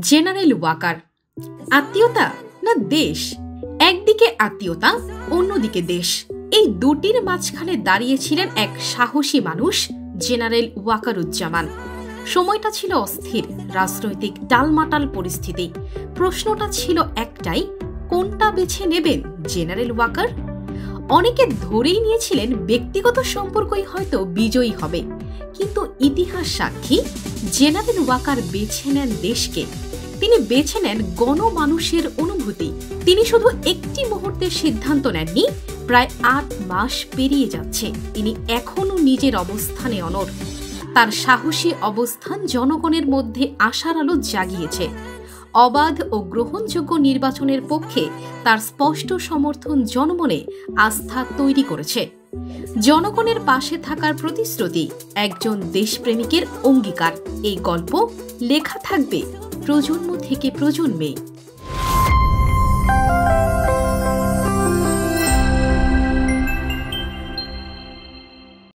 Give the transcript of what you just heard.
General Waker আত্মীয়তা না দেশ? একদিকে আত্মীয়তা, অন্যদিকে দেশ। এই দুটির মাঝখানে দাঁড়িয়েছিলেন এক সাহসী মানুষ, জেনারেল ওয়াকারুজ্জামান। সময়টা ছিল অস্থির, রাজনৈতিক টালমাটাল পরিস্থিতি। প্রশ্নটা ছিল একটাই, কোনটা বেছে নেবেন জেনারেল ওয়াকার? অনেকে ধরেই নিয়েছিলেন ব্যক্তিগত সম্পর্কই হয়তো বিজয়ী হবে, কিন্তু ইতিহাস সাক্ষী জেনারেল ওয়াকার বেছে নেন দেশকে। তিনি বেছে নেন গণমানুষের অনুভূতি। তিনি শুধু একটি মুহূর্তের সিদ্ধান্ত নেননি, প্রায় ৮ মাস পেরিয়ে যাচ্ছে, তিনি এখনো নিজের অবস্থানে অনড়। তার সাহসী অবস্থান জনগণের মধ্যে আশার আলো জাগিয়েছে। অবাধ ও গ্রহণযোগ্য নির্বাচনের পক্ষে তার স্পষ্ট সমর্থন জনমনে আস্থা তৈরি করেছে। জনগণের পাশে থাকার প্রতিশ্রুতি, একজন দেশপ্রেমিকের অঙ্গীকার। এই গল্প লেখা থাকবে প্রজন্ম থেকে প্রজন্মে।